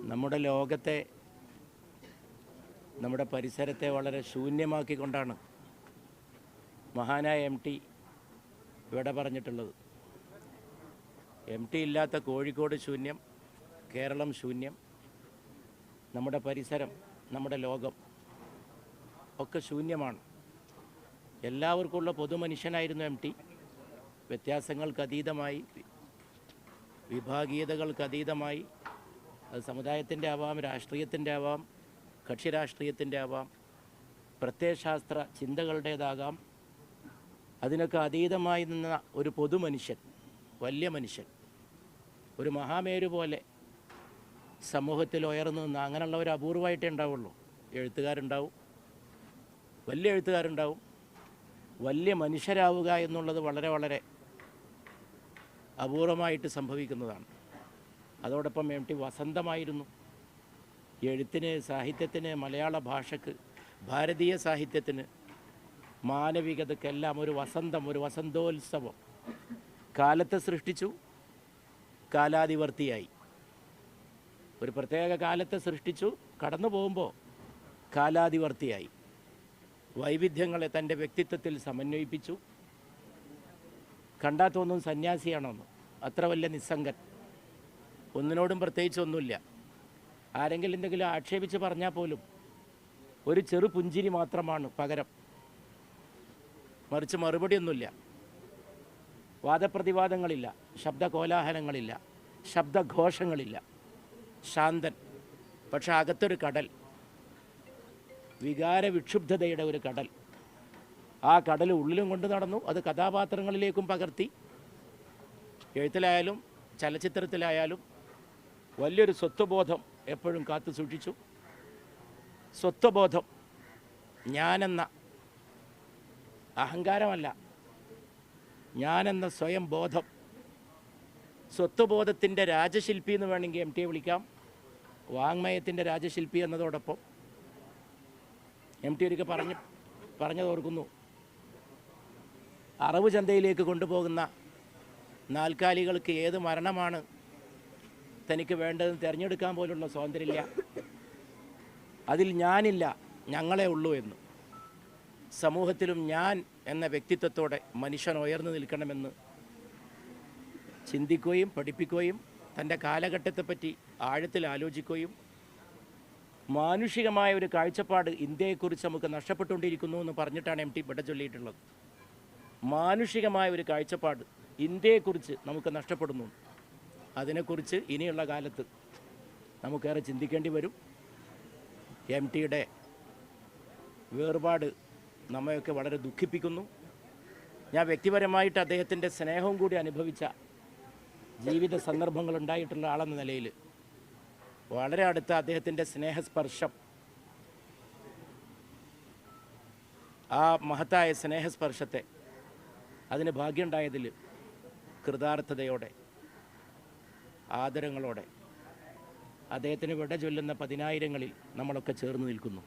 നമ്മുടെ ലോകത്തെ, നമ്മുടെ പരിസരത്തെ വളരെ ശൂന്യമാക്കിക്കൊണ്ടാണ് മഹാനായ MT വിട പറഞ്ഞിട്ടുള്ളത്. MT ഇല്ലാത്ത കോഴിക്കോട് ശൂന്യം, കേരളം ശൂന്യം, നമ്മുടെ പരിസരം, നമ്മുടെ ലോകം ഒക്കെ ശൂന്യമാണ്. എല്ലാവർക്കുമുള്ള പൊതുമനുഷ്യനായിരുന്നു MT. വ്യത്യാസങ്ങൾക്കതീതമായി, വിഭാഗീയതകൾക്കതീതമായി, അത് സമുദായത്തിൻ്റെ ആവാം, രാഷ്ട്രീയത്തിൻ്റെ ആവാം, കക്ഷി രാഷ്ട്രീയത്തിൻ്റെ ആവാം, പ്രത്യയശാസ്ത്ര ചിന്തകളുടേതാകാം, അതിനൊക്കെ അതീതമായി നിന്ന ഒരു പൊതുമനുഷ്യൻ, വലിയ മനുഷ്യൻ, ഒരു മഹാമേരു പോലെ സമൂഹത്തിൽ ഉയർന്നു നിന്ന് അങ്ങനെയുള്ളവർ അപൂർവമായിട്ടേ ഉണ്ടാവുള്ളൂ. എഴുത്തുകാരുണ്ടാവും, വലിയ എഴുത്തുകാരുണ്ടാവും. വലിയ മനുഷ്യരാവുക എന്നുള്ളത് വളരെ വളരെ അപൂർവമായിട്ട് സംഭവിക്കുന്നതാണ്. അതോടൊപ്പം MT വസന്തമായിരുന്നു. എഴുത്തിന്, സാഹിത്യത്തിന്, മലയാള ഭാഷയ്ക്ക്, ഭാരതീയ സാഹിത്യത്തിന്, മാനവികതയ്ക്കെല്ലാം ഒരു വസന്തം, ഒരു വസന്തോത്സവം. കാലത്തെ സൃഷ്ടിച്ചു, കാലാതിവർത്തിയായി. ഒരു പ്രത്യേക കാലത്തെ സൃഷ്ടിച്ചു, കടന്നു പോകുമ്പോൾ കാലാതിവർത്തിയായി. വൈവിധ്യങ്ങളെ തൻ്റെ വ്യക്തിത്വത്തിൽ സമന്വയിപ്പിച്ചു. കണ്ടാൽ തോന്നും സന്യാസിയാണോന്ന്, അത്ര വലിയ നിസ്സംഗൻ, ഒന്നിനോടും പ്രത്യേകിച്ച് ഒന്നുമില്ല. ആരെങ്കിലും എന്തെങ്കിലും ആക്ഷേപിച്ച് പറഞ്ഞാൽ പോലും ഒരു ചെറു പുഞ്ചിരി മാത്രമാണ് പകരം, മറിച്ച് മറുപടിയൊന്നുമില്ല. വാദപ്രതിവാദങ്ങളില്ല, ശബ്ദകോലാഹലങ്ങളില്ല, ശബ്ദഘോഷങ്ങളില്ല. ശാന്തൻ, പക്ഷെ അകത്തൊരു കടൽ, വികാര വിക്ഷുബ്ധതയുടെ ഒരു കടൽ. ആ കടൽ ഉള്ളിലും കൊണ്ട് നടന്നു. അത് കഥാപാത്രങ്ങളിലേക്കും പകർത്തി. എഴുത്തിലായാലും ചലച്ചിത്രത്തിലായാലും വലിയൊരു സ്വത്വബോധം എപ്പോഴും കാത്തു സൂക്ഷിച്ചു. സ്വത്വബോധം, ഞാനെന്ന അഹങ്കാരമല്ല, ഞാനെന്ന സ്വയം ബോധം. സ്വത്വബോധത്തിൻ്റെ രാജശില്പി എന്ന് വേണമെങ്കിൽ MTയെ വിളിക്കാം. വാങ്മയത്തിൻ്റെ രാജശില്പി എന്നതോടൊപ്പം MT ഒരിക്കൽ പറഞ്ഞതോർക്കുന്നു, അറബ് ചന്തയിലേക്ക് കൊണ്ടുപോകുന്ന നാൽക്കാലികൾക്ക് ഏത് മരണമാണ് തനിക്ക് വേണ്ടതെന്ന് തിരഞ്ഞെടുക്കാൻ പോലുള്ള സ്വാതന്ത്ര്യമില്ല. അതിൽ ഞാനില്ല, ഞങ്ങളെ ഉള്ളൂ എന്ന്. സമൂഹത്തിലും ഞാൻ എന്ന വ്യക്തിത്വത്തോടെ മനുഷ്യൻ ഉയർന്നു നിൽക്കണമെന്ന് ചിന്തിക്കുകയും പഠിപ്പിക്കുകയും തൻ്റെ കാലഘട്ടത്തെപ്പറ്റി ആഴത്തിൽ ആലോചിക്കുകയും മാനുഷികമായ ഒരു കാഴ്ചപ്പാട് ഇന്ത്യയെക്കുറിച്ച് നമുക്ക് നഷ്ടപ്പെട്ടുകൊണ്ടിരിക്കുന്നു എന്ന് പറഞ്ഞിട്ടാണ് MT വിട ചൊല്ലിയിട്ടുള്ളത്. മാനുഷികമായ ഒരു കാഴ്ചപ്പാട് ഇന്ത്യയെക്കുറിച്ച് നമുക്ക് നഷ്ടപ്പെടുന്നു. അതിനെക്കുറിച്ച് ഇനിയുള്ള കാലത്ത് നമുക്കേറെ ചിന്തിക്കേണ്ടി വരും. MTയുടെ വേർപാട് നമ്മയൊക്കെ വളരെ ദുഃഖിപ്പിക്കുന്നു. ഞാൻ വ്യക്തിപരമായിട്ട് അദ്ദേഹത്തിൻ്റെ സ്നേഹവും കൂടി അനുഭവിച്ച ജീവിത സന്ദർഭങ്ങളുണ്ടായിട്ടുള്ള ആളെന്ന നിലയിൽ വളരെ അടുത്ത അദ്ദേഹത്തിൻ്റെ സ്നേഹസ്പർശം, ആ മഹത്തായ സ്നേഹസ്പർശത്തെ, അതിന് ഭാഗ്യമുണ്ടായതിൽ കൃതാർത്ഥതയോടെ, ആദരങ്ങളോടെ അദ്ദേഹത്തിന് വിട ചൊല്ലുന്ന പതിനായിരങ്ങളിൽ നമ്മളൊക്കെ ചേർന്ന് നിൽക്കുന്നു.